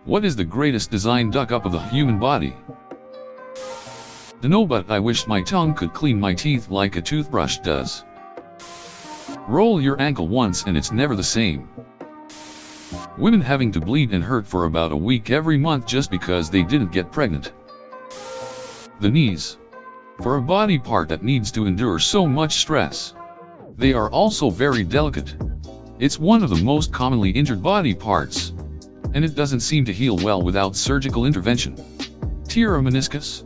What is the greatest design duck-up of the human body? Dunno, but I wished my tongue could clean my teeth like a toothbrush does. Roll your ankle once and it's never the same. Women having to bleed and hurt for about a week every month just because they didn't get pregnant. The knees. For a body part that needs to endure so much stress. They are also very delicate. It's one of the most commonly injured body parts. And it doesn't seem to heal well without surgical intervention. Tear a meniscus?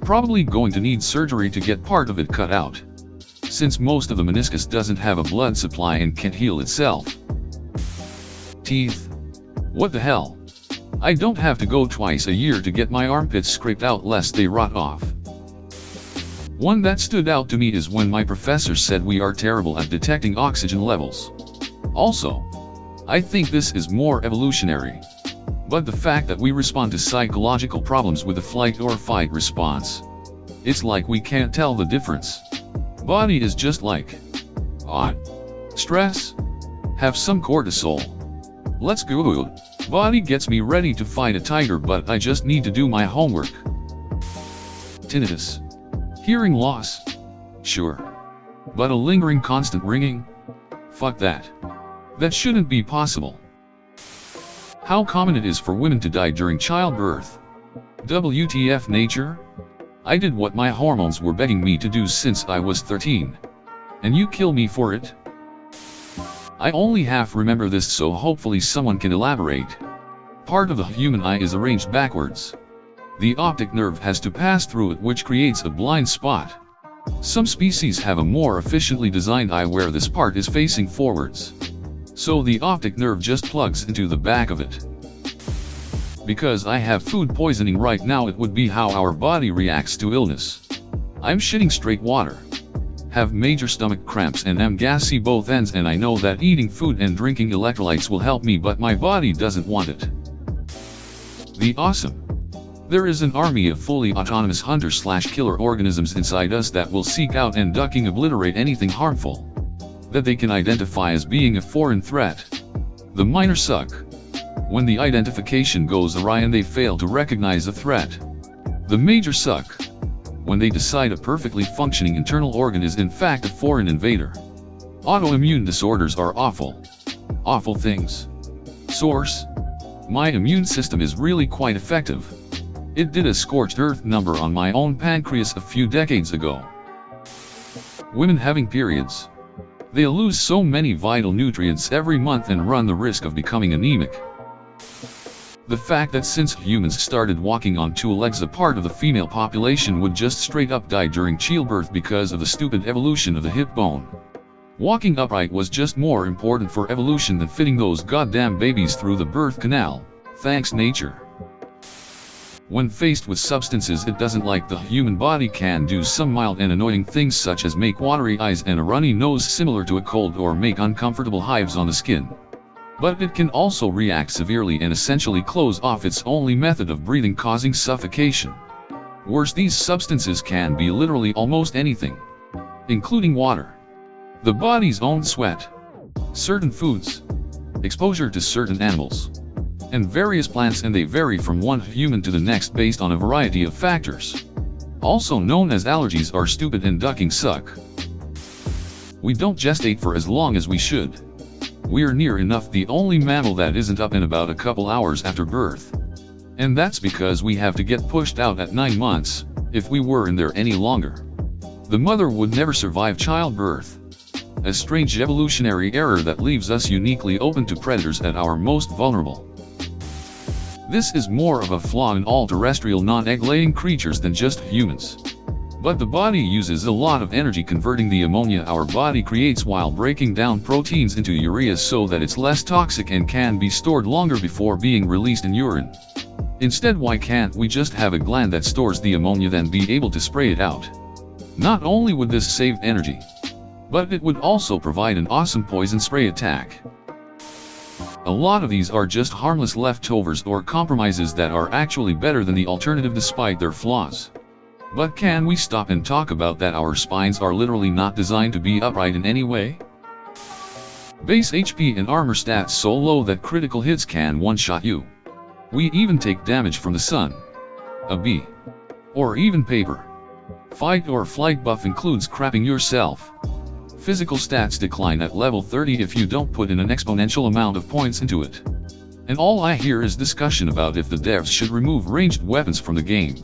Probably going to need surgery to get part of it cut out, since most of the meniscus doesn't have a blood supply and can't heal itself. Teeth. What the hell? I don't have to go twice a year to get my armpits scraped out lest they rot off. One that stood out to me is when my professor said we are terrible at detecting oxygen levels. Also, I think this is more evolutionary. But the fact that we respond to psychological problems with a flight or fight response. It's like we can't tell the difference. Body is just like stress. Have some cortisol. Let's go. Body gets me ready to fight a tiger, but I just need to do my homework. Tinnitus. Hearing loss? Sure. But a lingering constant ringing? Fuck that. That shouldn't be possible. How common it is for women to die during childbirth. WTF nature? I did what my hormones were begging me to do since I was 13. And you kill me for it? I only half remember this, so hopefully someone can elaborate. Part of the human eye is arranged backwards. The optic nerve has to pass through it, which creates a blind spot. Some species have a more efficiently designed eye where this part is facing forwards. So the optic nerve just plugs into the back of it. Because I have food poisoning right now, it would be how our body reacts to illness. I'm shitting straight water. Have major stomach cramps and am gassy both ends, and I know that eating food and drinking electrolytes will help me, but my body doesn't want it. The awesome. There is an army of fully autonomous hunter/killer organisms inside us that will seek out and obliterate anything harmful that they can identify as being a foreign threat. The minor suck. When the identification goes awry and they fail to recognize a threat. The major suck. When they decide a perfectly functioning internal organ is in fact a foreign invader. Autoimmune disorders are awful. Awful things. Source. My immune system is really quite effective. It did a scorched earth number on my own pancreas a few decades ago. Women having periods. They'll lose so many vital nutrients every month and run the risk of becoming anemic. The fact that since humans started walking on two legs, a part of the female population would just straight up die during childbirth because of the stupid evolution of the hip bone. Walking upright was just more important for evolution than fitting those goddamn babies through the birth canal. Thanks nature. When faced with substances it doesn't like, the human body can do some mild and annoying things such as make watery eyes and a runny nose similar to a cold, or make uncomfortable hives on the skin. But it can also react severely and essentially close off its only method of breathing, causing suffocation. Worse, these substances can be literally almost anything, including water, the body's own sweat, certain foods, exposure to certain animals, and various plants, and they vary from one human to the next based on a variety of factors. Also known as allergies are stupid and ducking suck. We don't gestate for as long as we should. We're near enough the only mammal that isn't up in about a couple hours after birth. And that's because we have to get pushed out at 9 months. If we were in there any longer, the mother would never survive childbirth. A strange evolutionary error that leaves us uniquely open to predators at our most vulnerable. This is more of a flaw in all terrestrial non-egg-laying creatures than just humans. But the body uses a lot of energy converting the ammonia our body creates while breaking down proteins into urea so that it's less toxic and can be stored longer before being released in urine. Instead, why can't we just have a gland that stores the ammonia, then be able to spray it out? Not only would this save energy, but it would also provide an awesome poison spray attack. A lot of these are just harmless leftovers or compromises that are actually better than the alternative despite their flaws. But can we stop and talk about that our spines are literally not designed to be upright in any way? Base HP and armor stats so low that critical hits can one-shot you. We even take damage from the sun, a bee, or even paper. Fight or flight buff includes crapping yourself. Physical stats decline at level 30 if you don't put in an exponential amount of points into it. And all I hear is discussion about if the devs should remove ranged weapons from the game.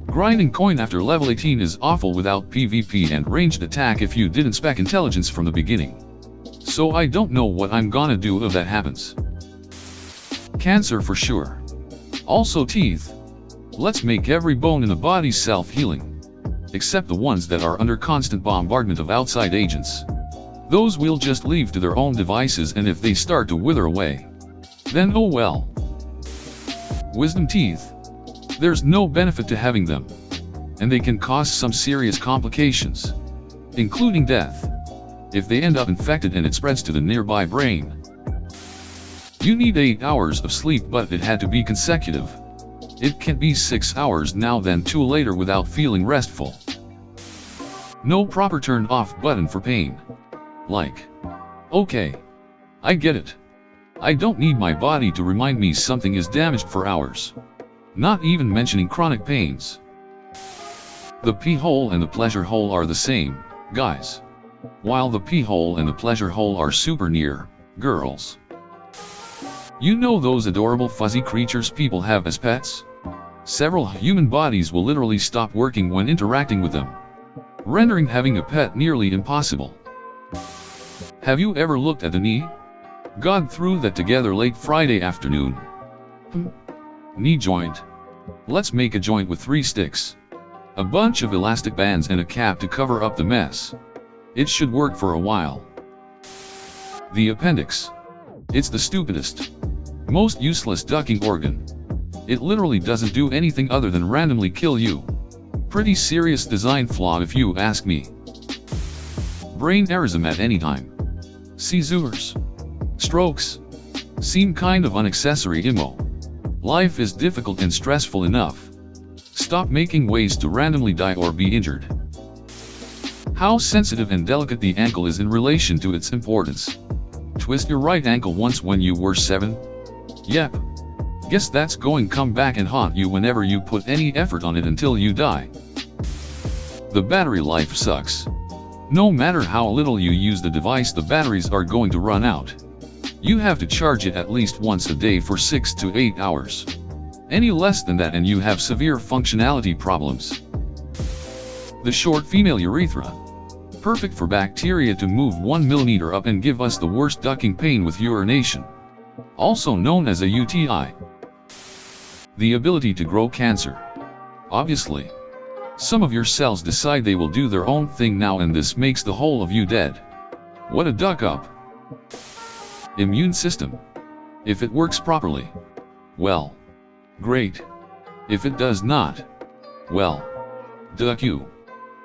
Grinding coin after level 18 is awful without PvP and ranged attack if you didn't spec intelligence from the beginning. So I don't know what I'm gonna do if that happens. Cancer for sure. Also teeth. Let's make every bone in the body self-healing. Except the ones that are under constant bombardment of outside agents. Those we'll just leave to their own devices, and if they start to wither away, then oh well. Wisdom teeth. There's no benefit to having them. And they can cause some serious complications, including death, if they end up infected and it spreads to the nearby brain. You need 8 hours of sleep, but it had to be consecutive. It can be 6 hours now then 2 later without feeling restful. No proper turn off button for pain. Like, okay, I get it. I don't need my body to remind me something is damaged for hours. Not even mentioning chronic pains. The pee hole and the pleasure hole are the same, guys. While the pee hole and the pleasure hole are super near, girls. You know those adorable fuzzy creatures people have as pets? Several human bodies will literally stop working when interacting with them, rendering having a pet nearly impossible. Have you ever looked at a knee? God threw that together late Friday afternoon. Knee joint. Let's make a joint with 3 sticks, a bunch of elastic bands and a cap to cover up the mess. It should work for a while. The appendix. It's the stupidest, most useless ducking organ. It literally doesn't do anything other than randomly kill you. Pretty serious design flaw if you ask me. Brain aneurysm at any time. Seizures. Strokes. Seem kind of unnecessary immo. Life is difficult and stressful enough. Stop making ways to randomly die or be injured. How sensitive and delicate the ankle is in relation to its importance. Twist your right ankle once when you were 7? Yep. Guess that's going come back and haunt you whenever you put any effort on it until you die. The battery life sucks. No matter how little you use the device, the batteries are going to run out. You have to charge it at least once a day for 6 to 8 hours. Any less than that and you have severe functionality problems. The short female urethra. Perfect for bacteria to move 1 millimeter up and give us the worst ducking pain with urination. Also known as a UTI. The ability to grow cancer. Obviously. Some of your cells decide they will do their own thing now, and this makes the whole of you dead. What a duck up. Immune system. If it works properly, well, great. If it does not, well, duck you.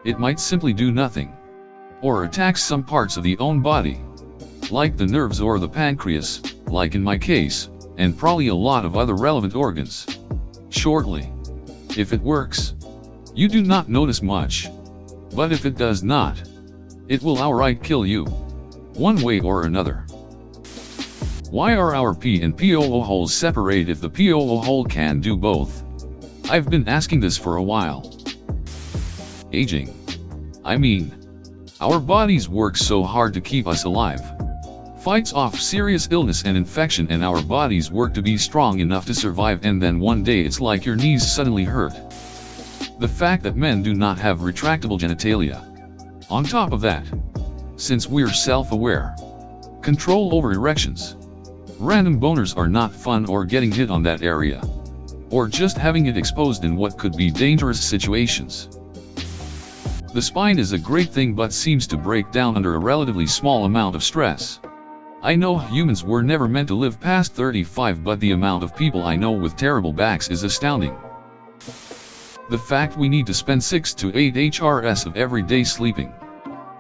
It might simply do nothing. Or attacks some parts of the own body, like the nerves or the pancreas, like in my case, and probably a lot of other relevant organs. Shortly. If it works, you do not notice much. But if it does not, it will outright kill you. One way or another. Why are our P and POO holes separate if the POO hole can do both? I've been asking this for a while. Aging. I mean, our bodies work so hard to keep us alive. Fights off serious illness and infection, and our bodies work to be strong enough to survive, and then one day it's like your knees suddenly hurt. The fact that men do not have retractable genitalia. On top of that, since we're self-aware, control over erections. Random boners are not fun, or getting hit on that area. Or just having it exposed in what could be dangerous situations. The spine is a great thing but seems to break down under a relatively small amount of stress. I know humans were never meant to live past 35, but the amount of people I know with terrible backs is astounding. The fact we need to spend 6 to 8 HRS of every day sleeping,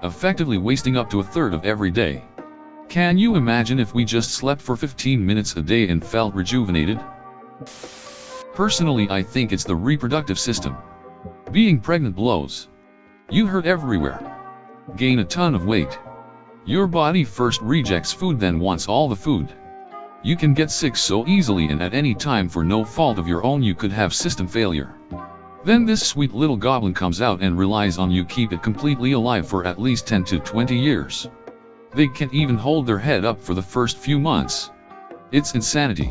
effectively wasting up to a third of every day. Can you imagine if we just slept for 15 minutes a day and felt rejuvenated? Personally, I think it's the reproductive system. Being pregnant blows. You hurt everywhere. Gain a ton of weight. Your body first rejects food, then wants all the food. You can get sick so easily, and at any time for no fault of your own you could have system failure. Then this sweet little goblin comes out and relies on you keep it completely alive for at least 10 to 20 years. They can't even hold their head up for the first few months. It's insanity.